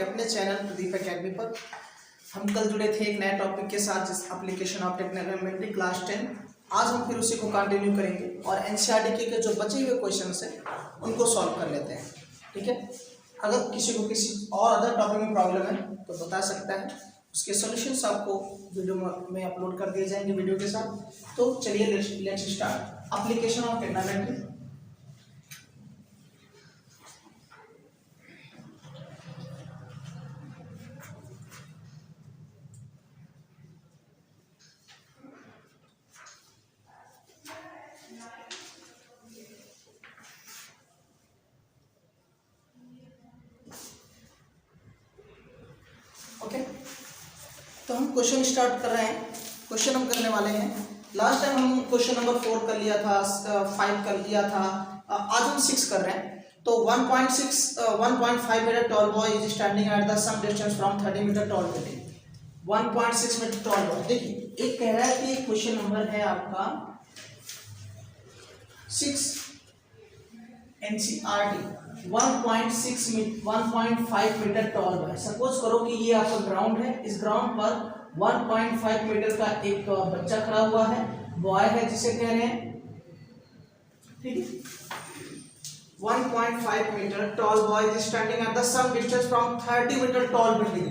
आपके अपने channel Pradeep academy पर। हम कल जुड़े थे एक नए टॉपिक के साथ, जिस एप्लीकेशन ऑफ टेक्नोमेट्री क्लास 10। आज हम फिर उसी को कंटिन्यू करेंगे और एनसीईआरटी के जो बचे हुए क्वेश्चंस हैं उनको सॉल्व कर लेते हैं। ठीक है, अगर किसी को किसी और अदर टॉपिक में प्रॉब्लम है तो बता सकता है, उसके सॉल्यूशंस आपको वीडियो में अपलोड कर दिए जाएंगे वीडियो के साथ। तो चलिए let's start application of टेक्नोमेट्री। Okay, तो हम क्वेश्चन स्टार्ट कर रहे हैं। क्वेश्चन हम करने वाले हैं, लास्ट टाइम हम क्वेश्चन नंबर 4 कर लिया था, 5 कर लिया था, आज हम 6 कर रहे हैं। तो 1.5 metre tall boy is standing at the some distance from 30 metre tall building. 1.6 metre tall boy, देखिए एक कह रहा है कि क्वेश्चन नंबर है आपका 6 एनसीईआरटी 1.5 मीटर टॉल है। सपोज करो कि ये आपका ग्राउंड है, इस ग्राउंड पर 1.5 मीटर का एक बच्चा खड़ा हुआ है, बॉय है जिसे कह रहे हैं, ठीक है। 1.5 metre tall boy is standing at the some distance from 30 metre tall building.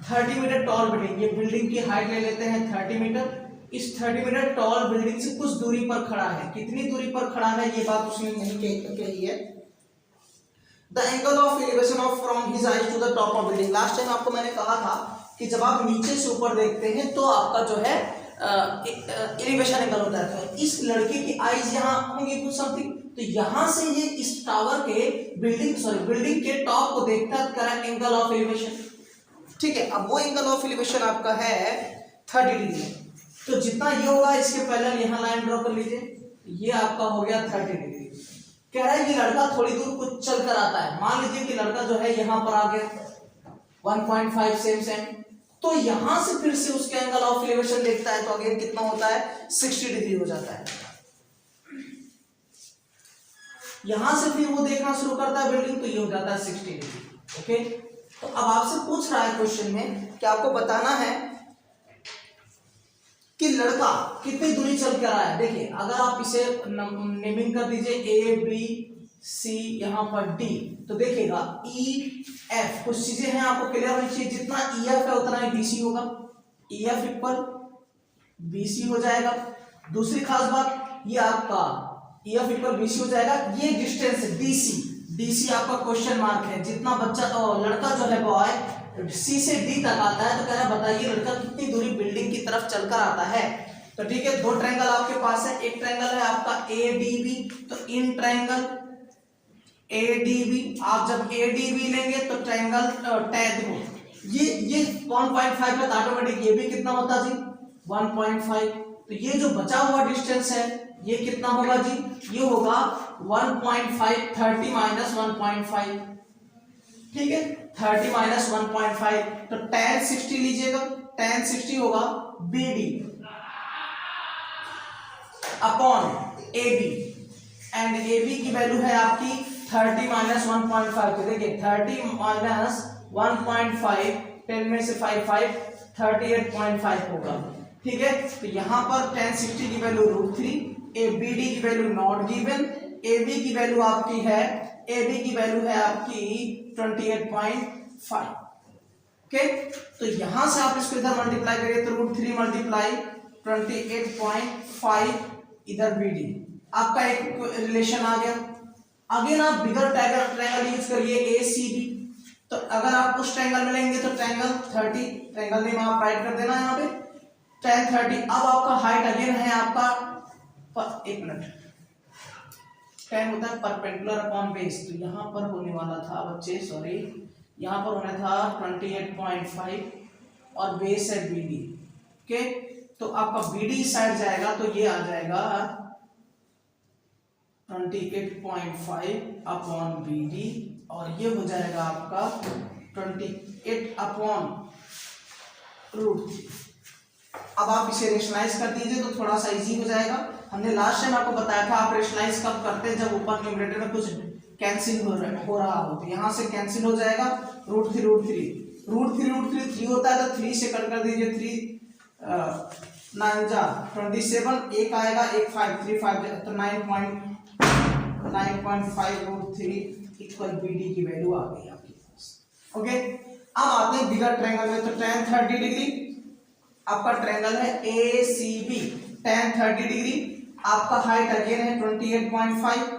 30 metre tall building, ये बिल्डिंग की हाइट ले लेते हैं 30 मीटर। इस 30 मीटर टॉल बिल्डिंग से कुछ दूरी पर खड़ा है। कितनी दूरी पर खड़ा है ये बात उसने नहीं कही है। The angle of elevation of from his eyes to the top of building। Last time आपको मैंने कहा था कि जब आप नीचे से ऊपर देखते हैं तो आपका जो है एलिवेशन एंगल होता है। तो इस लड़के की आईज यहाँ होंगी कुछ समथिंग, तो यहाँ से ये इस टावर के बिल्डिंग के टॉप को देखता है एंगल ऑफ एलिवेशन। ठीक है, अब वो एंगल ऑफ एलिवेशन आपका है 30 डिग्री। तो जितना ये होगा इसके पहले यहाँ लाइन ड्रॉ कर लीजिए, ये आपका हो गया 30 डिग्री। कह रहा है कि लड़का थोड़ी दूर कुछ चल कर आता है। मान लीजिए कि लड़का जो है यहाँ पर आ गया 1.5 सेम, तो यहां से फिर से उसके एंगल ऑफ एलिवेशन देखता है तो अगेन कितना होता है 60 डिग्री हो जाता है। यहां से फिर वो देखना शुरू करता है बिल्डिंग, तो ये हो जाता है 60 डिग्री। ओके, तो अब आपसे पूछ रहा है क्वेश्चन में कि आपको बताना है कि लड़का कितनी दूरी चल कर आया है। देखिए अगर आप इसे नेमिंग कर दीजिए ए बी सी, यहाँ पर डी, तो देखिएगा ई एफ, कुछ चीजें हैं आपको क्लियर होनी चाहिए। जितना ई एफ है उतना ही बीसी होगा, ई एफ इक्वल बीसी हो जाएगा। दूसरी खास बात, ये आपका ई एफ इक्वल बीसी हो जाएगा। ये डिस्टेंस है डीसी, डीसी आपका क्वेश्चन मार्क है। जितना बच्चा लड़का जो है बॉय सी से डी तक आता है, तो कह रहा है बताइए लड़का कितनी दूरी बिल्डिंग की तरफ चलकर आता है। तो ठीक है, दो ट्रायंगल आपके पास है। एक ट्रायंगल है आपका एडीबी, तो इन ट्रायंगल एडीबी, आप जब एडीबी लेंगे तो ट्रायंगल देखो ये 1.5 है, तो ऑटोमेटिक ये भी कितना होता जी 1.5। तो ये जो बचा हुआ डिस्टेंस है ये कितना होगा जी, ये होगा 1.5, 30 माइनस 1.5। ठीक है, 30 माइनस 1.5, तो tan 60 लीजिएगा, tan 60 होगा BD upon AB, and AB की वैल्यू है आपकी 30 माइनस 1.5। तो देखिए 30 माइनस 1.5, 10 में से 5 38.5 होगा। ठीक है, तो यहाँ पर tan 60 की वैल्यू √3, BD की वैल्यू नॉट गिवन, AB की वैल्यू आपकी है, AB की वैल्यू है आपकी 28.5। ओके, तो यहां से आप इसको इधर मल्टीप्लाई करिए तो √3 मल्टीप्लाई 28.5 इधर BD, आपका एक रिलेशन आ गया। अगेन आप बिगर ट्रायंगल यूज करिए ACB। तो अगर आप उस ट्रायंगल में लेंगे तो ट्रायंगल 30, ट्रायंगल नेम आप राइट कर देना यहाँ पे tan 30। अब आपका हाइट अगेन है आपका, एक मिनट, tan होता है परपेंडिकुलर अपॉन बेस, तो यहाँ पर होने वाला था बच्चे, सॉरी, यहाँ पर होना था 28.5 और बेस है BD। ओके, तो आपका BD साइड जाएगा तो ये आ जाएगा 28.5 अपॉन BD, और ये हो जाएगा आपका 28 अपॉन √3। अब आप इसे रेशनलाइज कर दीजिए तो थोड़ा सा इजी हो जाएगा। हमने लास्ट टाइम आपको बताया था आप रेशनलाइज कब करते हैं, जब ऊपर न्यूमरेटर में कुछ कैंसिल हो रहा हो, तो यहाँ से कैंसिल हो जाएगा √3 होता है तो 3 से कट कर दीजिए, 3 9 जा 27, एक आएगा, एक 5 3 5 तो 9.5 इक्वल BD की वैल्यू आ गई आपके पास। ओके, अब आते हैं बिगर ट्रायंगल में। तो tan 30 डिग्री आपका ट्रायंगल है ACB, tan 30 डिग्री, आपका हाइट अगेन है 28.5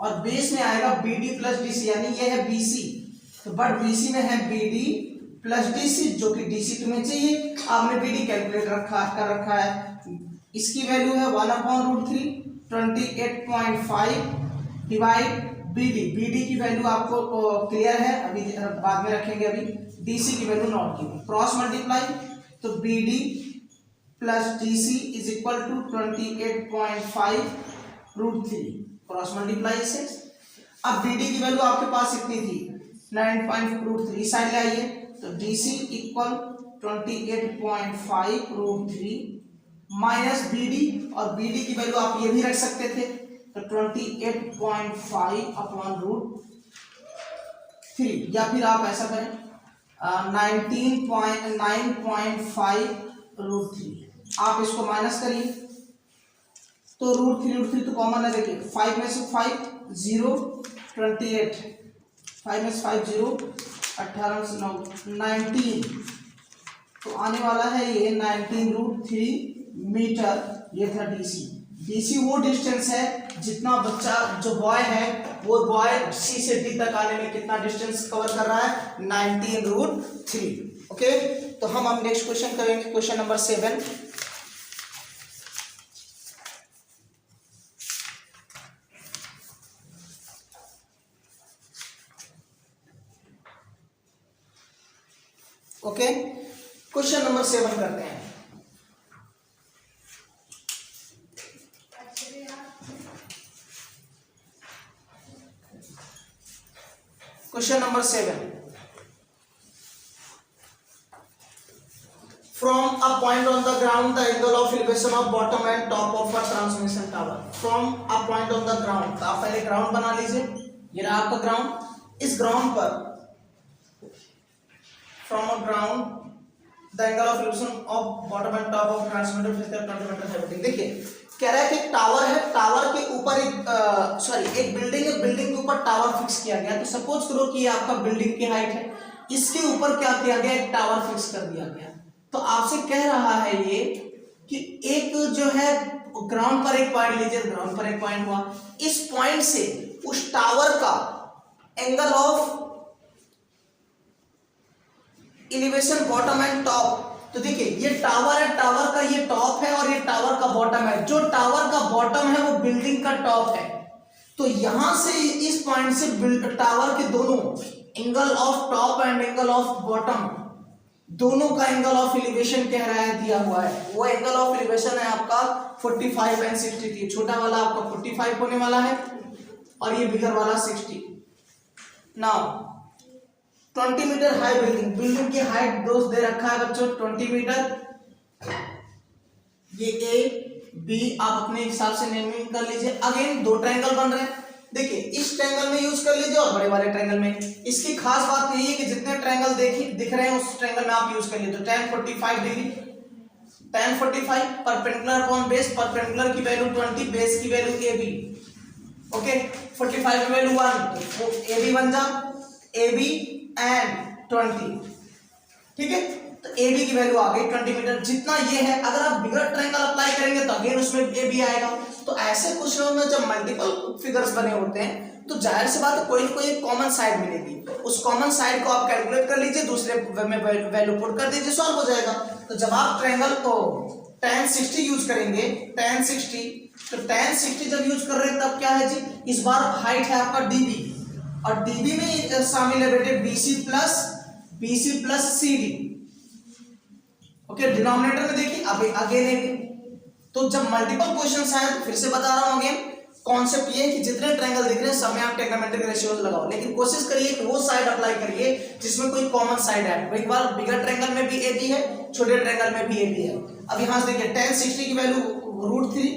और बेस में आएगा BD प्लस DC, यानी ये है BC, तो बट BC में है BD प्लस DC, जो कि DC तुम्हें चाहिए, आपने BD कैलकुलेट कर रखा है। इसकी वैल्यू है 1/√3 28.5 डिवाइड BD की वैल्यू आपको क्लियर है, अभी बाद में रखेंगे, अभी DC की वैल्यू नॉट की, क्रॉस मल्टीप्लाई, तो BD plus DC is equal to 28.5√3, cross multiply से। अब BD की वैल्यू आपके पास इतनी थी 9.√3, साइड ले आइए, तो DC इक्वल 28.5√3 माइनस BD, और BD की वैल्यू आप ये भी रख सकते थे, तो 28.5/√3, या फिर आप ऐसा करें 9.5√3, आप इसको माइनस करिए, तो √3 तो कॉमन है, देखिए 5 में से 5 0 28, 5 में से 5 0 18 से 9 19, तो आने वाला है ये 19√3 मीटर। ये था DC वो डिस्टेंस है जितना बच्चा जो बॉय है वो बॉय C से D तक आने में कितना डिस्टेंस कवर कर रहा है, 19√3। ओके, तो हम अब नेक्स्ट क्वेश्चन करेंगे, question number 7। Okay, question number 7 करते हैं। Question number 7, from a point on the ground the angle of elevation of bottom and top of a transmission tower, from a point on the ground, तो आप पहले ground बना लीजिए, ये रहा आपका ग्राउंड, इस ग्राउंड पर from a ground the angle of elevation of bottom and top of transmitter is 20 metre है। देखिए कह रहा है कि टावर है, टावर के ऊपर एक एक बिल्डिंग है, बिल्डिंग के ऊपर टावर फिक्स किया गया, तो सपोज करो कि ये आपका बिल्डिंग की हाइट है, इसके ऊपर क्या किया गया, एक टावर फिक्स कर दिया गया। तो आपसे कह रहा है ये कि एक जो है ग्राउंड पर एक पॉइंट लीजिए, ग्राउंड पर एक पॉइंट हुआ, इस पॉइंट से उस टावर का angle of elevation bottom and top, तो देखिए ये टावर है, टावर का ये टॉप है और ये टावर का बॉटम है, जो टावर का बॉटम है वो बिल्डिंग का टॉप है, तो यहां से इस पॉइंट से टावर के दोनों angle of top and angle of bottom, दोनों का एंगल ऑफ एलिवेशन कह रहा है, दिया हुआ है, वो एंगल ऑफ एलिवेशन है आपका 45 एंड 60, छोटा वाला आपका 45 होने वाला है और ये बिगर वाला 60। Now 20 metre high building, building की हाइट दोस्त दे रखा है बच्चों 20 मीटर, ये A B आप अपने हिसाब से नेमिंग कर लीजिए। अगेन दो ट्रायंगल बन रहे हैं, देखिए इस ट्रायंगल में यूज कर लीजिए और बड़े वाले ट्रायंगल में। इसकी खास बात यही है कि जितने ट्रायंगल दिख रहे हैं उस ट्रायंगल में आप यूज कर लीजिए। तो tan 45 degree, tan 45 perpendicular upon base, perpendicular की वैल्यू 20, बेस की वैल्यू AB। ओके, 45 की वैल्यू 1, तो AB बन जा, AB एंड 20, ठीक है, तो AB की वैल्यू आ गई 20 मीटर, जितना ये है। अगर आप बिगर ट्रायंगल अप्लाई करेंगे तो अगेन उसमें AB आएगा। तो ऐसे क्वेश्चनों में जब मल्टीपल फिगर्स बने होते हैं तो जाहिर सी बात है कोई ना कोई एक कॉमन साइड मिलेगी, उस कॉमन साइड को आप कैलकुलेट कर लीजिए, दूसरे में वैल्यू पुट कर दीजिए, सॉल्व हो जाएगा। तो जब आप ट्रायंगल को tan 60 यूज करेंगे, tan 60, तो tan 60 जब यूज कर रहे हैं तब क्या है जी, इस बार हाइट है आपका DB और DB में शामिल है बेटे BC plus CD। Okay, denominator में देखिए अगेन AB। तो जब मल्टीपल क्वेश्चंस आए तो फिर से बता रहा हूं अगेन, कॉन्सेप्ट ये है कि जितने ट्रायंगल दिख रहे हैं सब में आप ट्रिग्नोमेट्रिक रेशियोज लगाओ, लेकिन कोशिश करिए कि वो साइड अप्लाई करिए जिसमें कोई कॉमन साइड है। एक बार बिगर ट्रायंगल में भी AB है, छोटे ट्रायंगल में भी AB है। अब यहां से देखिए tan 60 की वैल्यू √3,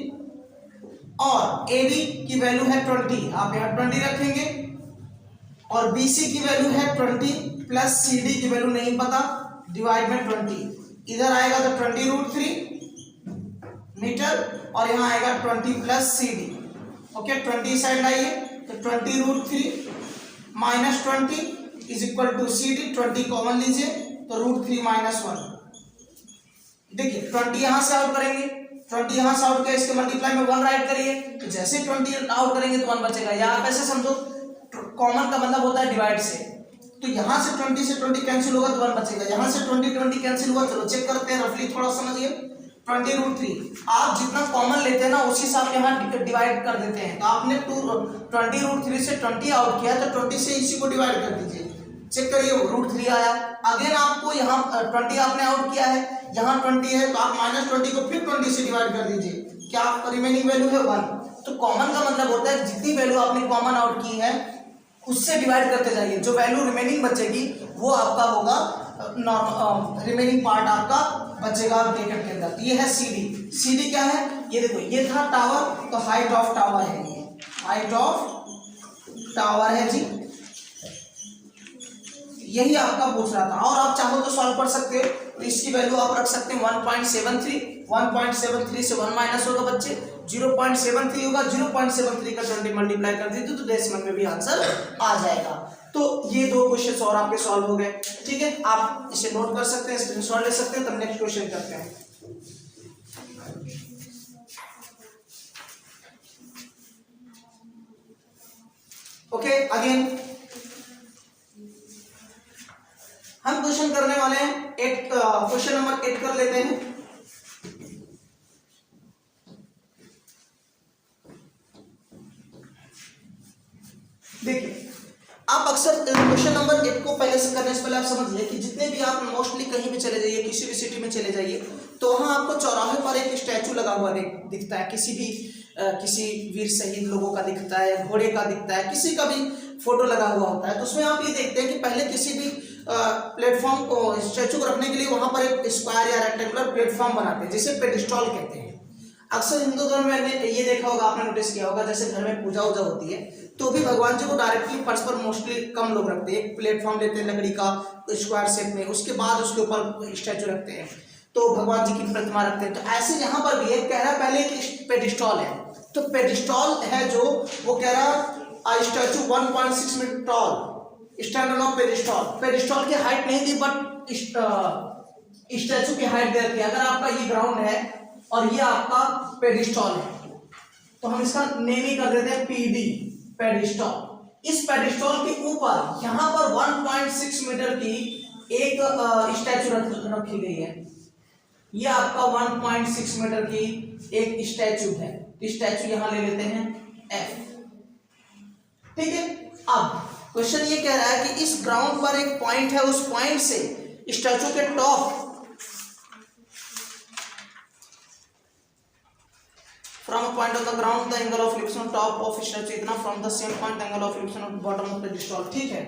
और ए बी की वैल्यू है 20, आप यहाँ 20 रखेंगे, और बी सी की वैल्यू है 20 प्लस सी डी की वैल्यू नहीं पता, डिवाइड में 20, इधर आएगा तो 20√3 मीटर और यहाँ आएगा 20 plus C D. Okay, 20 side लाइए तो 20√3 minus 20 is equal to C D, 20 common लीजिए तो √3 माइनस 1। देखिए 20 यहाँ से आउट करेंगे, 20 यहाँ से आउट किया, इसके मल्टीप्लाई में 1 राइट करिए, तो जैसे 20 आउट करेंगे तो 1 बचेगा। या आप ऐसे समझो, कॉमन का मतलब होता है डिवाइड से, तो यहाँ से 20 से 20 कैंसिल होगा तो 1 बचेगा, यहाँ से 20 कैंसिल हुआ, चलो चेक करते हैं रफली, थोड़ा समझिए। 20√3 आप जितना कॉमन लेते हैं ना उसी से आप यहाँ डिवाइड कर देते हैं, तो आपने 20√3 से 20 आउट किया तो 20 से इसी को डिवाइड कर दीजिए, चेक करिए √3 आया। अगेन आपको यहाँ 20 आपने आउट किया है, यहाँ 20 है तो आप -20 को फिर 20 से डिवाइड कर दीजिए, क्या आपका रिमेनिंग वैल्यू है 1। तो कॉमन का मतलब होता है जितनी वैल्यू आपने कॉमन आउट की है उससे डिवाइड करते जाइए, जो वैल्यू रिमेनिंग बचेगी वो आपका होगा नॉर्मल, रिमेनिंग पार्ट आपका बचेगा ब्रैकेट के अंदर। तो ये है सी डी। सी डी क्या है, ये देखो, ये था टावर, तो हाइट ऑफ टावर है, ये हाइट ऑफ टावर है जी, यही आपका पूछ रहा था। और आप चाहो तो सॉल्व कर सकते हो, तो इसकी वैल्यू आप रख सकते हैं 1.73, 1.73 से 1 माइनस होगा बच्चे, 0.73 होगा, 0.73 का 20 मल्टीप्लाई कर दीजिए तो डेसिमल में भी आंसर आ जाएगा। तो ये 2 क्वेश्चन और आपके सॉल्व हो गए, ठीक है, आप इसे नोट कर सकते हैं, स्क्रीनशॉट ले सकते हैं। तब नेक्स्ट क्वेश्चन करते हैं। ओके, अगेन हम क्वेश्चन करने वाले हैं क्वेश्चन नंबर 8 कर लेते हैं। देखिए, आप अक्सर क्वेश्चन नंबर 8 को पहले से करने से पहले आप समझिए कि जितने भी आप मोस्टली कहीं भी चले जाइए, किसी भी सिटी में चले जाइए, तो वहां आपको चौराहे पर एक स्टैचू लगा हुआ दिखता है, किसी वीर शहीद लोगों का दिखता है, घोड़े का दिखता है, किसी का भी फोटो लगा हुआ होता है। तो उसमें आप ये देखते हैं कि पहले किसी भी प्लेटफॉर्म को, स्टैचू को रखने के लिए वहां पर एक स्क्वायर या रेक्टेंगुलर प्लेटफॉर्म बनाते हैं, जिसे पेडिस्टॉल कहते हैं। अक्सर हिंदू धर्म में ये देखा होगा, आपने नोटिस किया होगा, जैसे घर में पूजा वूजा होती है तो भी भगवान जी को डायरेक्टली फर्श पर मोस्टली कम लोग रखते हैं, एक प्लेटफॉर्म लेते हैं लकड़ी का स्क्वायर शेप में, उसके बाद उसके ऊपर स्टैचू रखते हैं, तो भगवान जी की प्रतिमा रखते हैं। तो ऐसे यहाँ पर भी एक कह रहा है पहले कि पेडिस्टॉल है, तो पेडिस्टॉल है जो वो कह रहा statue 1.6 metre tall, standard of pedestal. Pedestal की हाइट नहीं दी बट स्टैचू की हाइट दे रखी है। अगर आपका ये ग्राउंड है और ये आपका पेडिस्टॉल है तो हम इसका नेम ही कर देते हैं पीडी, पेडिस्टॉल। इस पेडिस्टॉल के ऊपर यहाँ पर 1.6 मीटर की एक स्टैचू रखी गई है, ये आपका 1.6 मीटर की एक स्टैचू है, स्टैचू यहाँ ले लेते हैं एफ, ठीक है। अब क्वेश्चन ये कह रहा है कि इस ग्राउंड पर एक पॉइंट है, उस पॉइंट से स्टैचू के top from a point of the ground the angle of elevation on top of statue इतना, from the same point the angle of elevation on bottom of pedestal, ठीक है।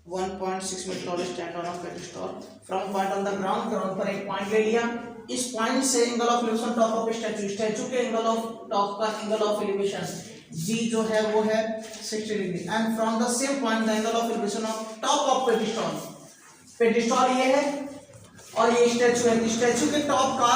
1.6 metre tall stand on pedestal from point on the ground, ground पर एक point ले लिया, इस point से angle of elevation top of statue, statue के angle of top का एंगल ऑफ एलिवेशन जी जो है वो है 60 degree, and from the same point the angle of elevation of top of pedestal, pedestal ये है और ये स्टैचू है, स्टैचू के टॉप का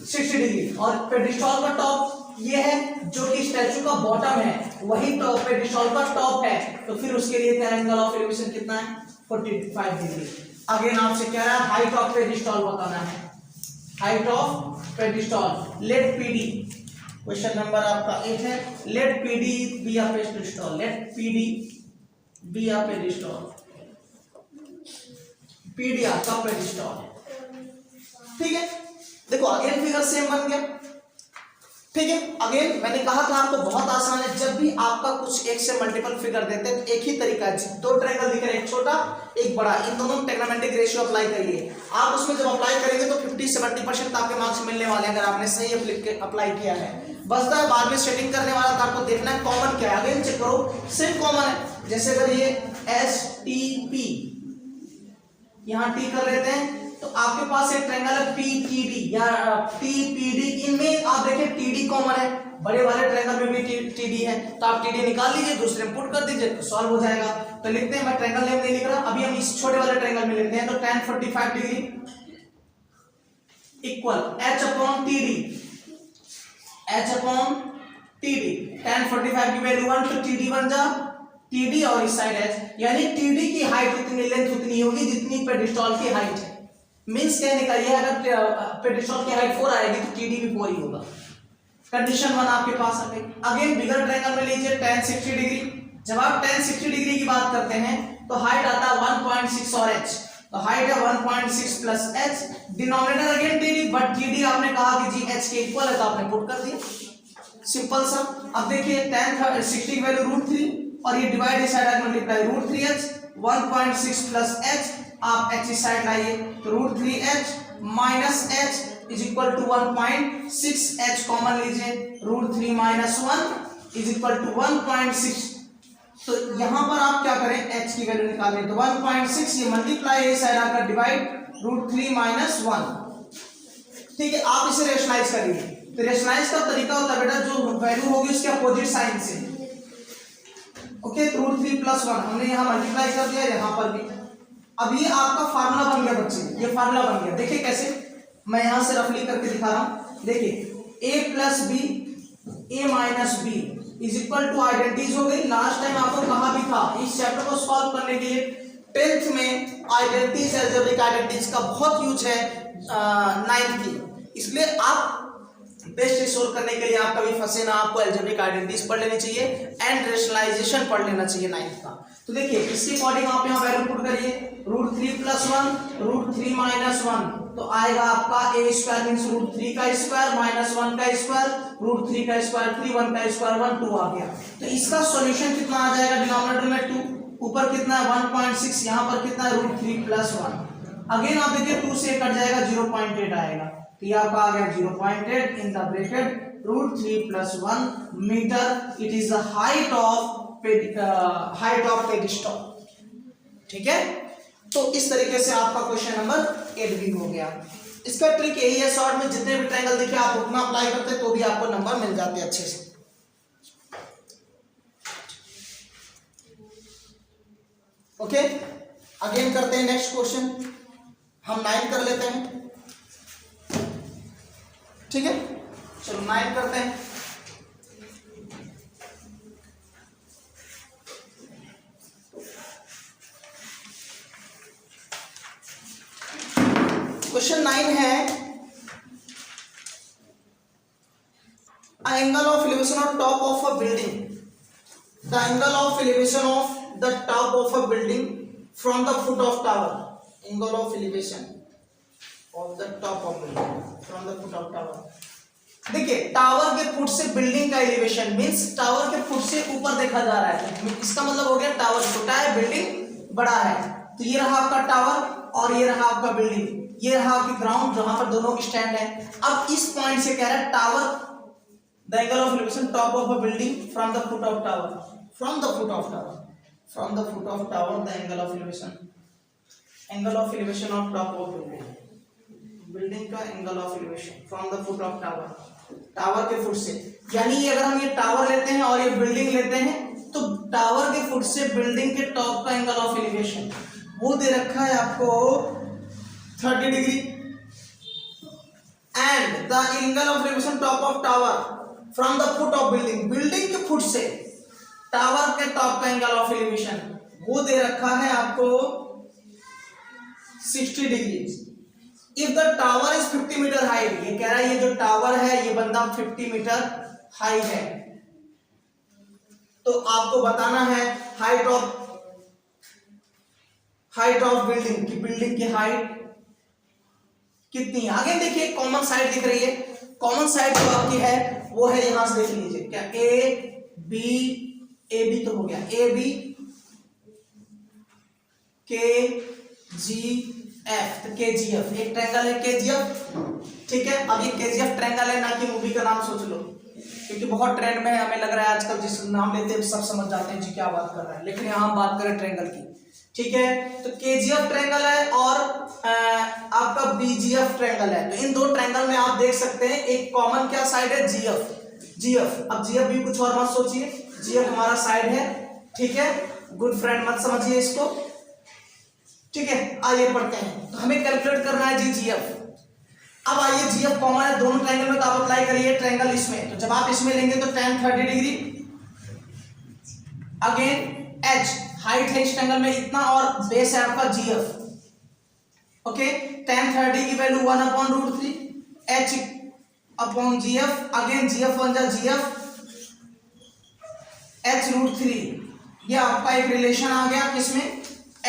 60 डिग्री और पेडिस्टॉल का टॉप ये है जो कि स्टैचू का बॉटम है, वही टॉप पेडिस्टॉल का टॉप है, तो फिर उसके लिए क्या एंगल ऑफ एलिवेशन कितना है 45 डिग्री। अगेन आपसे कह रहा है हाइट ऑफ पेडिस्टॉल बताना है, height of pedestal, let PD, question number आपका 8 है, let PD be a pedestal, let PD be a pedestal, PD आपका पेडिस्टॉल, ठीक है। देखो अगेन फिगर सेम बन गया, ठीक है। अगेन मैंने कहा था आपको बहुत आसान है, जब भी आपका कुछ एक से मल्टीपल फिगर देते हैं तो एक ही तरीका है, 2 ट्रायंगल दिख रहे हैं, एक छोटा एक बड़ा, इन दोनों में ट्रिग्नोमेट्रिक रेशियो अप्लाई करिए। आप उसमें जब अप्लाई करेंगे तो 50-70% आपके मार्क्स मिलने वाले हैं अगर आपने सही अप्लाई किया है। बसता है बाद में सेटिंग करने वाला, तो आपको देखना है कॉमन क्या है। अगेन चेक करो, सेम कॉमन है, जैसे अगर ये एस टी पी, यहाँ टी कर लेते हैं, तो आपके पास एक ट्रायंगल है PTD या TPD, इनमें आप देखिए TD कॉमन है, बड़े वाले ट्रायंगल में भी TD है, तो आप TD निकाल लीजिए, दूसरे में पुट कर दीजिए तो सॉल्व हो जाएगा। तो लिखते हैं, मैं ट्रायंगल नेम नहीं लिख रहा, अभी हम इस छोटे वाले ट्रायंगल में लिखते हैं। तो tan 45 degree equal H/TD, H/TD, tan 45 की वैल्यू 1, तो TD बन जा TD और इस साइड H, यानी TD की हाइट उतनी, लेंथ उतनी होगी जितनी पेडिस्टॉल की हाइट है। मींस कहने का ये, अगर पेडिस्टॉल की हाइट 4 आएगी तो TD भी 4 ही होगा। कंडीशन 1 आपके पास आ गई। अगेन बिगर ट्रायंगल में लीजिए tan 60 डिग्री। जब आप tan 60 डिग्री की बात करते हैं तो हाइट आता है 1.6 और h, तो हाइट है 1.6 plus h, denominator again TD, but TD आपने कहा कि जी h के इक्वल है तो आपने पुट कर दिया, सिंपल सा। अब देखिए tan 60 की वैल्यू √3 और ये डिवाइड इस side multiply √3h, 1.6 plus h, आप h इस साइड लाइए तो √3h minus h is equal to 1.6h common लीजिए, √3 माइनस 1 इज इक्वल टू 1.6। तो यहां पर आप क्या करें, h की वैल्यू निकालें, तो 1.6 ये मल्टीप्लाई इस साइड आकर डिवाइड √3 माइनस 1। ठीक है, आप इसे रेशनलाइज करिए। तो रेशनलाइज का तरीका होता है बेटा, जो वैल्यू होगी उसके अपोजिट साइन से। ओके, तो √3 प्लस 1 हमने यहाँ मल्टीप्लाई कर दिया, यहाँ पर भी। अब ये आपका फार्मूला बन गया बच्चे, ये फार्मूला बन गया। देखिए कैसे, मैं यहां से रफली करके दिखा रहा हूं। देखिए a plus B, a minus B is equal to identities हो गई। लास्ट टाइम आपको कहा भी था, इस चैप्टर को सॉल्व करने के लिए 10th में आइडेंटिटीज, अलजेब्रिक आइडेंटिटीज का बहुत यूज है 9th की, इसलिए आप बेस्ट रिसोर्स करने के लिए आप कभी फंसे ना, आपको अलजेब्रिक आइडेंटिटीज पढ़ लेनी चाहिए एंड रेशनलाइजेशन पढ़ लेना चाहिए 9th का। तो देखिए इसके अकॉर्डिंग आप यहाँ वैल्यू पुट करिए, √3 प्लस 1, √3 माइनस 1, तो आएगा आपका a स्क्वायर मींस √3 का स्क्वायर माइनस 1 का स्क्वायर, √3 का स्क्वायर 3, 1 का स्क्वायर 1, 2 आ गया। तो इसका सॉल्यूशन कितना आ जाएगा, डिनोमिनेटर में 2, ऊपर कितना है 1.6, यहाँ पर कितना है √3 प्लस 1। अगेन आप देखिए 2 से कट जाएगा, 0.8 आएगा, तो ये आपका आ गया 0.8 in the bracket √3 plus 1 metre. It is the height of pedestal. ठीक है, तो इस तरीके से आपका क्वेश्चन नंबर 8 भी हो गया। इसका ट्रिक यही है, शॉर्ट में जितने भी ट्रायंगल दिखे आप उतना अप्लाई करते तो भी आपको नंबर मिल जाते अच्छे से। ओके, अगेन करते हैं नेक्स्ट क्वेश्चन, हम 9 कर लेते हैं। ठीक है, चलो 9 करते हैं। क्वेश्चन 9 है, angle of elevation of top of a building, the angle of elevation of the top of a building from the foot of tower, angle of elevation of the top of building from the foot of tower. देखिए tower के foot से building का elevation means tower के foot से ऊपर देखा जा रहा है, इसका मतलब हो गया टावर छोटा है, बिल्डिंग बड़ा है। तो ये रहा आपका टावर और ये रहा आपका बिल्डिंग, ये रहा आपकी ग्राउंड जहां पर दोनों की स्टैंड है। अब इस पॉइंट से कह रहा है tower, the angle of elevation top of a building from the foot of tower, from the foot of tower, from the foot of tower the angle of elevation, angle of elevation of top of building, building का angle of elevation from the foot of tower, tower के foot से। यानी अगर हम ये tower लेते हैं और ये बिल्डिंग लेते हैं तो टावर के फुट से बिल्डिंग के टॉप का एंगल ऑफ एलिवेशन वो दे रखा है आपको 30 degree, and the angle of elevation top of tower from the foot of building, building के फुट से टावर के टॉप का एंगल ऑफ एलिवेशन वो दे रखा है आपको 60 degree. If the tower is 50 metre high, ये कह रहा है ये जो टावर है ये बंदा 50 मीटर हाई है, तो आपको बताना है हाइट ऑफ बिल्डिंग की, बिल्डिंग की हाइट कितनी है। आगे देखिए कॉमन साइड दिख रही है, कॉमन साइड जो आपकी है वो है, यहां से देख लीजिए क्या ए बी तो हो गया, ए बी के जी एफ, तो KGF एक ट्रायंगल है KGF। ठीक है, अब ये KGF ट्रायंगल है, ना कि मूवी का नाम सोच लो, क्योंकि बहुत ट्रेंड में है, हमें लग रहा है आजकल जिस नाम लेते हैं सब समझ जाते हैं जी क्या बात कर रहा है, लेकिन यहाँ हम बात करें ट्रायंगल की। ठीक है, तो KGF ट्रायंगल है और आपका BGF ट्रायंगल है। तो इन दो ट्रायंगल में आप देख सकते हैं एक कॉमन क्या साइड है, GF। अब GF भी कुछ और मत सोचिए, GF हमारा साइड है, ठीक है, गुड फ्रेंड मत समझिए इसको, ठीक है। आइए पढ़ते हैं। तो हमें कैलकुलेट करना है जी GF। अब आइए GF कॉमन है दोनों ट्रायंगल में, तो आप अप्लाई करिए ट्रायंगल इसमें। तो जब आप इसमें लेंगे तो tan 30 degree, again H height है इस ट्रायंगल में इतना और बेस है आपका GF, ओके। tan 30 की value 1/√3 H upon GF, again GF बन जा GF H√3। ये आपका एक रिलेशन आ गया किसमें,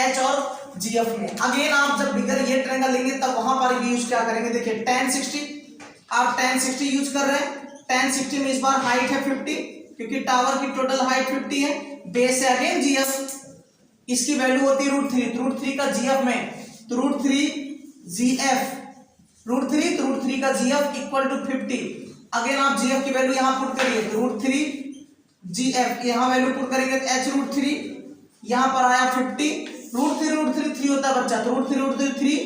H और GF में। अगेन आप जब बिगर ये ट्रायंगल लेंगे तब वहां पर भी यूज क्या करेंगे, देखिए tan 60, आप tan 60 यूज कर रहे हैं। tan 60 में इस बार हाइट है 50, क्योंकि टावर की टोटल हाइट 50 है, बेस है अगेन GF, इसकी वैल्यू होती है √3, तो √3 का GF में, तो √3 GF, √3 तो √3 का GF इक्वल टू 50। अगेन आप GF की वैल्यू यहां पुट करिए, तो √3 GF यहां वैल्यू पुट करेंगे तो H√3 यहां पर आया 50, √3 3 होता है बच्चा, तो √3 3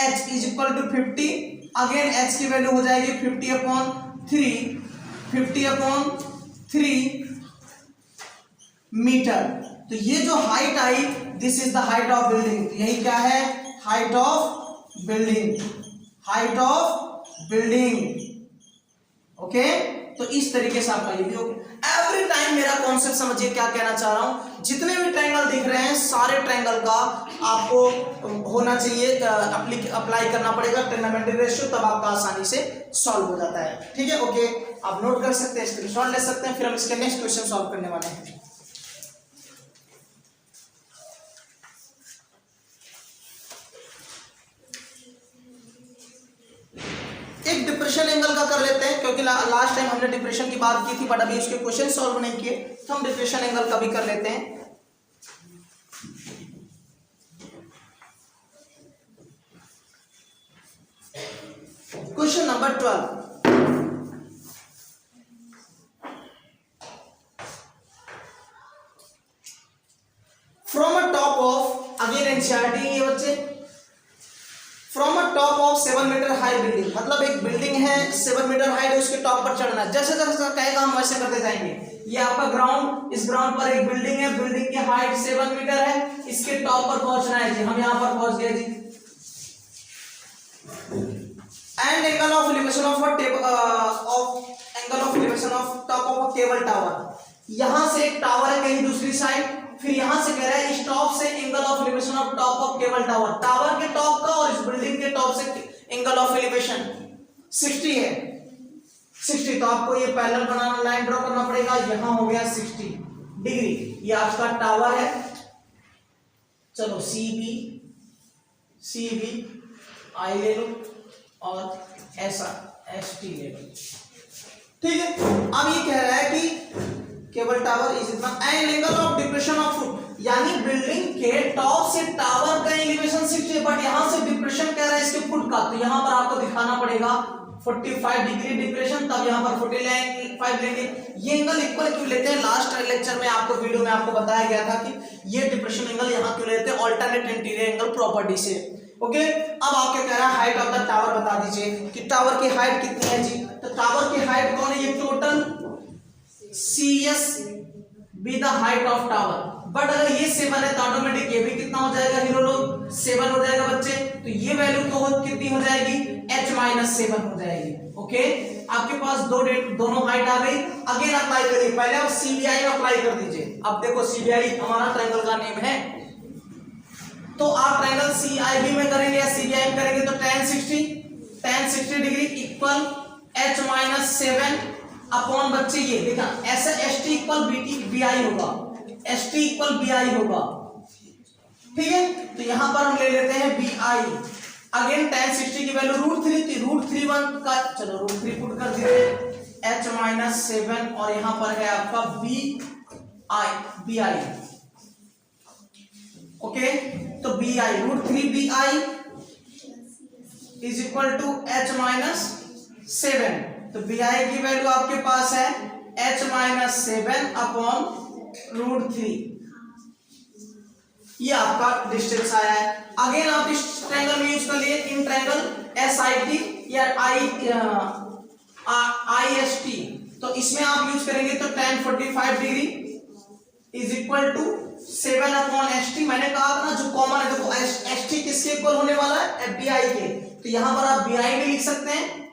H is equal to 50। Again H की वैल्यू हो जाएगी 50/3 मीटर। तो ये जो हाइट आई, this is the height of building, यही क्या है, हाइट ऑफ बिल्डिंग, ओके। तो इस तरीके से आपका ये भी होगा। एवरी टाइम मेरा कॉन्सेप्ट समझिए क्या कहना चाह रहा हूं, जितने भी ट्रायंगल दिख रहे हैं सारे ट्रायंगल का आपको होना चाहिए, अप्लाई करना पड़ेगा ट्रिग्नोमेट्रिक रेशियो, तब आपका आसानी से सॉल्व हो जाता है, ठीक है, ओके। आप नोट कर सकते हैं, स्क्रीनशॉट ले सकते हैं, फिर हम इसके नेक्स्ट क्वेश्चन सॉल्व करने वाले हैं। एक डिप्रेशन एंगल का कर लेते हैं, क्योंकि लास्ट टाइम हमने डिप्रेशन की बात की थी बट अभी उसके क्वेश्चन सॉल्व नहीं किए, तो हम डिप्रेशन एंगल का भी कर लेते हैं। Question number 12, from a top of, again NCERT ये बच्चे, from a top of 7 metre high building, मतलब एक बिल्डिंग है 7 मीटर हाइट है, उसके टॉप पर चढ़ना है, जैसे जैसे कहेगा हम वैसे करते जाएंगे। ये आपका ग्राउंड, इस ग्राउंड पर एक बिल्डिंग है, बिल्डिंग की हाइट 7 मीटर है, इसके टॉप पर पहुंचना है जी, हम यहां पर पहुंच गए जी। And angle of elevation of top of a cable tower, यहां से एक टावर है कहीं दूसरी साइड, फिर यहां से कह रहा है इस टॉप से angle of elevation of top of cable tower, tower के टॉप का और इस बिल्डिंग के टॉप से एंगल ऑफ एलिवेशन 60 है, 60। तो आपको ये पैरेलल बनाना, लाइन ड्रॉ करना पड़ेगा, यहां हो गया 60 डिग्री, ये आपका टावर है। चलो CB I ले लो और ऐसा ST ले लो, ठीक है। अब ये कह रहा है कि केबल टावर इज इतना, and angle of depression of foot, यानी बिल्डिंग के टॉप से टावर का एलिवेशन 60 है, बट यहां से डिप्रेशन कह रहा है इसके फुट का, तो यहां पर आपको दिखाना पड़ेगा 45 डिग्री डिप्रेशन, तब यहां पर 45 लेंगे। ये एंगल इक्वल क्यों लेते हैं, लास्ट लेक्चर में आपको वीडियो में आपको बताया गया था कि ये डिप्रेशन एंगल यहां क्यों लेते हैं, ऑल्टरनेट इंटीरियर एंगल प्रॉपर्टी से, ओके। अब आपके कह रहा है हाइट ऑफ द टावर बता दीजिए कि टावर की हाइट कितनी है जी, तो टावर की हाइट कौन है, ये total CS be the height of tower, but अगर ये 7 है तो ऑटोमेटिक ये भी कितना हो जाएगा हीरो लोग, 7 हो जाएगा बच्चे, तो ये वैल्यू तो कितनी हो जाएगी, H-7 हो जाएगी, ओके। आपके पास दोनों हाइट आ गई। अगेन अप्लाई करिए, पहले आप CBI में अप्लाई कर दीजिए। अब देखो CBI हमारा ट्रायंगल का नेम है, तो आप ट्रायंगल CIB में करेंगे या CBI में करेंगे, तो tan 60 degree equal H-7 upon बच्चे ये देखा ऐसा ST इक्वल BI होगा, ST इक्वल BI होगा, ठीक है। तो यहां पर हम ले लेते हैं BI, अगेन tan 60 की वैल्यू √3 का, चलो √3 पुट कर दीजिए, H-7 और यहां पर है आपका BI, ओके। तो BI √3 BI is equal to H-7, तो BI की वैल्यू आपके पास है H-7 अपॉन √3, ये आपका डिस्टेंस आया है। अगेन आप इस ट्रायंगल में यूज कर लिए, इन ट्रायंगल SIT या IST, तो इसमें आप यूज करेंगे तो tan 45 degree is equal to 7/ST। मैंने कहा था ना जो कॉमन है, देखो ST किसके इक्वल होने वाला है, BI के, तो यहां पर आप BI भी लिख सकते हैं,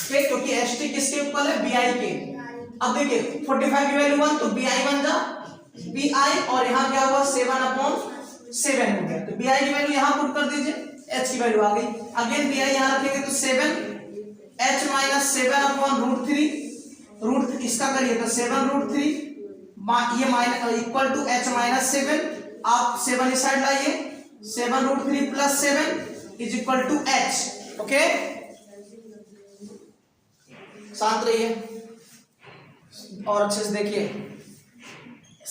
क्योंकि ST किसके इक्वल है, BI के। अब देखिए 45 की वैल्यू 1 तो BI बन जा BI, और यहाँ क्या हुआ 7/7 हो गया, तो BI की वैल्यू यहाँ पुट कर दीजिए, H की वैल्यू आ गई। अगेन BI यहाँ रखेंगे तो 7H माइनस 7/√3, रूट इसका करिए तो 7√3 ये minus equal to H minus 7, आप 7 इस साइड लाइए, 7√3 plus 7 is equal to H। Okay, शांत रहिए और अच्छे से देखिए,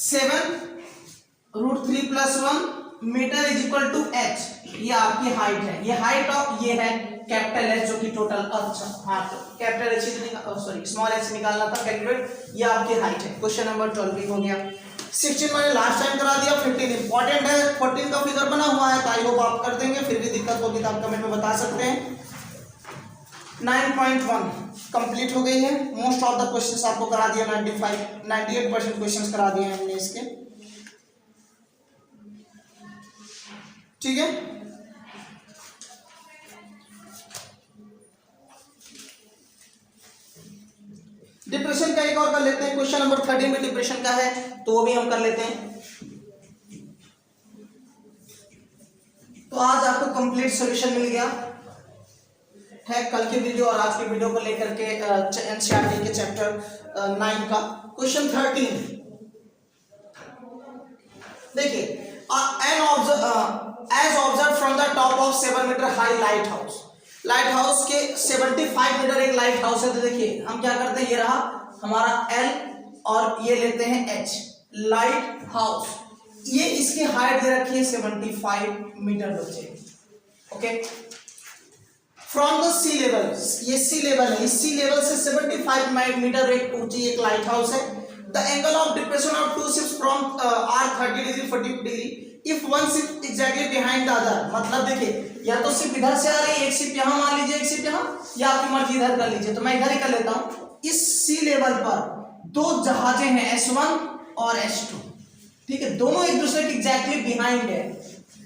7√3 plus 1 metre is equal to H, ये आपकी हाइट है, ये हाइट ऑफ ये है कैपिटल H जो कि टोटल, अच्छा हाँ तो capital H sorry small h निकालना था कैलकुलेट, ये आपकी हाइट है। क्वेश्चन नंबर 12 भी हो गया। 16 मैंने लास्ट टाइम करा दिया, 15 इंपॉर्टेंट है, 14 का फिगर बना हुआ है तो आई होप आप कर देंगे, फिर भी दिक्कत होगी तो आप कमेंट में बता सकते हैं। 9.1 कंप्लीट हो गई है, मोस्ट ऑफ द क्वेश्चंस आपको करा दिया, 98% क्वेश्चंस करा दिए हैं हमने इसके, ठीक है। डिप्रेशन का एक और कर लेते हैं, क्वेश्चन नंबर 13 में डिप्रेशन का है तो वो भी हम कर लेते हैं। तो आज आपको कंप्लीट सॉल्यूशन मिल गया है, कल की वीडियो और आज की वीडियो को लेकर के एनसीईआरटी के चैप्टर 9 का क्वेश्चन 13 देखिए, as observe from the top of 7 metre high lighthouse, lighthouse के 75 मीटर एक लाइट हाउस है, तो देखिए हम क्या करते हैं, ये रहा हमारा L और ये लेते हैं H, लाइट हाउस, ये इसकी हाइट दे रखी है 75 मीटर बच्चे, okay. From the sea level, ये सी लेवल है, इस सी लेवल से 75 मीटर एक ऊंची एक लाइट हाउस है। The angle of depression of two ships from are 30 degree 40 degree if one ship exactly behind the other, मतलब देखिए या तो शिप इधर से आ रही है, एक शिप यहाँ मान लीजिए, एक शिप यहाँ, या आपकी मर्जी इधर कर लीजिए, तो मैं इधर ही कर लेता हूँ। इस सी लेवल पर दो जहाजें हैं S1 और S2, ठीक है, दोनों एक दूसरे के एग्जैक्टली बिहाइंड है।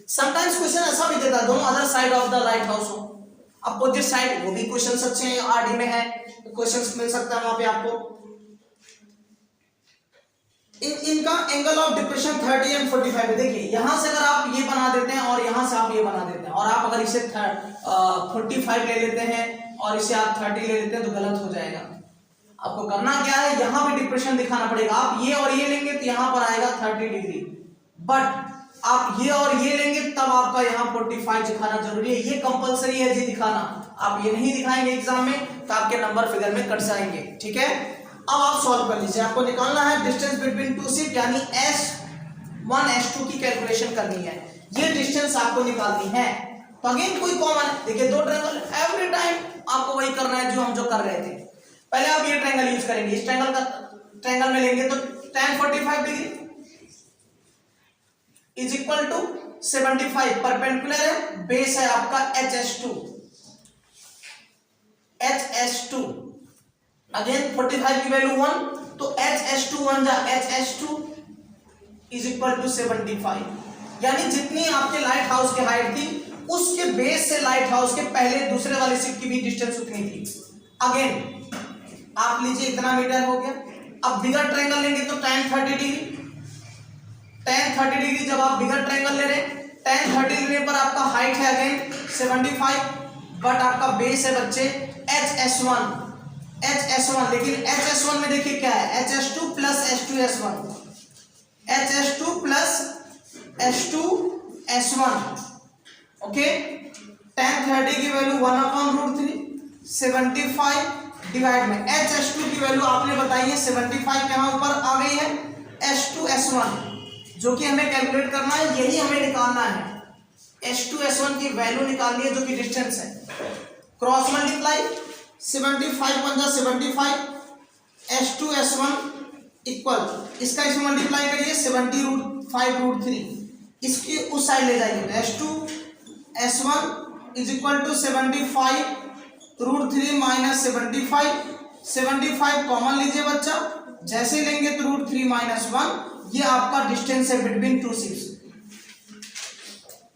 समटाइम्स क्वेश्चन ऐसा भी देता है दोनों other side of the light house हो, अपोजिट साइड, वो भी क्वेश्चन अच्छे हैं, आरडी में है क्वेश्चन मिल सकता है वहां पे आपको। इनका एंगल ऑफ डिप्रेशन 30 एंड 45 है, देखिए यहां से अगर आप ये बना देते हैं और यहां से आप ये बना देते हैं, और आप अगर इसे 45 ले लेते हैं और इसे आप 30 ले लेते हैं तो गलत हो जाएगा। आपको करना क्या है, यहां पे डिप्रेशन दिखाना पड़ेगा, आप ये और ये लेंगे तो यहां पर आएगा 30 डिग्री, बट आप ये और ये लेंगे तब आपका यहाँ 45 दिखाना जरूरी है, ये कंपलसरी है जी दिखाना, आप ये नहीं दिखाएंगे एग्जाम में तो आपके नंबर फिगर में कट जाएंगे, ठीक है। अब आप सॉल्व कर लीजिए, आपको निकालना है डिस्टेंस बिटवीन टू शिप, यानी S1 S2 की कैलकुलेशन करनी है, ये डिस्टेंस आपको निकालनी है। तो अगेन कोई कॉमन, देखिए दो ट्रायंगल, एवरी टाइम आपको वही करना है जो हम जो कर रहे थे। पहले आप ये ट्रायंगल यूज करेंगे, इस ट्रायंगल में लेंगे तो tan 45 degree is equal to 75, perpendicular है, बेस है आपका HS2, अगेन 45 की वैल्यू 1 तो HS2 1 जा HS2 इज इक्वल टू 75, यानी जितनी आपके लाइट हाउस की हाइट थी उसके बेस से लाइट हाउस के पहले दूसरे वाले शिप की भी डिस्टेंस उतनी थी। अगेन आप लीजिए इतना मीटर हो गया। अब बिगर ट्रायंगल लेंगे तो tan 30 डिग्री, tan 30 डिग्री जब आप बिगर ट्रायंगल ले रहे हैं, tan 30 लेने पर आपका हाइट है अगेन 75, बट आपका बेस है बच्चे HS1, लेकिन HS1 में देखिए क्या है, HS2 plus H2S1, HS2 plus H2S1, okay. tan 30 की वैल्यू 1/√3, 75 डिवाइड में HS2 की वैल्यू आपने बताई है 75, यहाँ ऊपर आ गई है H2S1 जो कि हमें कैलकुलेट करना है, यही हमें निकालना है। H2S1 की वैल्यू निकालनी है जो कि डिस्टेंस है, क्रॉस मल्टीप्लाई 75 1 जा 75, H2S1 इक्वल इसका इसमें मल्टीप्लाई करिए 70√5√3, इसकी उस साइड ले जाइए तो H2S1 is equal to 75√3 minus 75 common लीजिए बच्चा, जैसे लेंगे तो √3 माइनस 1, ये आपका डिस्टेंस है between two ships,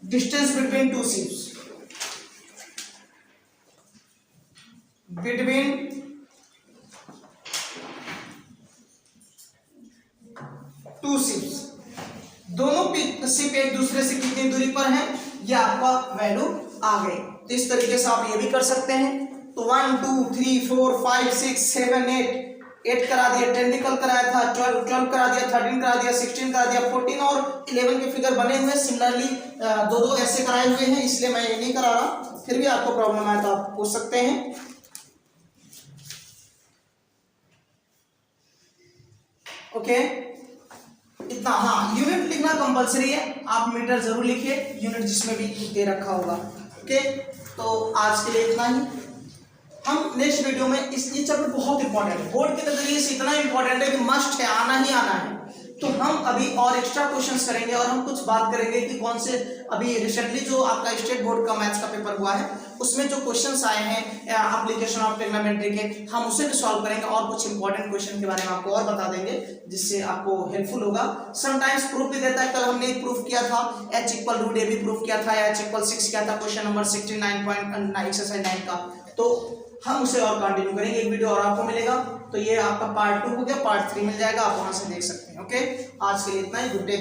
distance between two ships, between two ships, दोनों शिप एक दूसरे से कितनी दूरी पर है, ये आपका वैल्यू आ गई। तो इस तरीके से आप ये भी कर सकते हैं। तो 1 2 3 4 5 6 7 8 करा दिया, 10 निकल कर आया था, 12 करा दिया, 13 करा दिया, 16 करा दिया, 14 और 11 के फिगर बने हुए। सिमिलरली दो ऐसे कराए हुए हैं, इसलिए मैं ये नहीं करा रहा। फिर भी आपको प्रॉब्लम आया तो आप पूछ सकते हैं। ओके, इतना। हाँ, यूनिट लिखना कंपलसरी है, आप मीटर जरूर लिखिए, यूनिट जिसमें भी दे रखा होगा। ओके, तो आज के लिए इतना ही। हम नेक्स्ट वीडियो में ये चैप्टर बहुत इंपॉर्टेंट है, बोर्ड के नजरिए से इतना इंपॉर्टेंट है कि मस्ट है, आना ही आना है। तो हम अभी और एक्स्ट्रा क्वेश्चंस करेंगे और हम कुछ बात करेंगे कि कौन से अभी रिसेंटली जो आपका स्टेट बोर्ड का मैथ्स का पेपर हुआ है उसमें जो क्वेश्चंस आए हैं एप्लीकेशन ऑफ ट्रिग्नोमेट्री के, हम उसे भी सॉल्व करेंगे और कुछ इंपॉर्टेंट क्वेश्चन के बारे में आपको और बता देंगे जिससे आपको हेल्पफुल होगा। समटाइम्स प्रूफ भी देता है, कल हमने एक प्रूफ किया था, h=√a प्रूफ किया था, h=6 किया था, क्वेश्चन नंबर 69 एक्सरसाइज 9 का। तो हम उसे और कंटिन्यू करेंगे, एक वीडियो और आपको मिलेगा। तो ये आपका पार्ट 2 हो गया, पार्ट 3 मिल जाएगा, आप वहां से देख सकते हैं। ओके, आज के लिए इतना ही, गुड डे।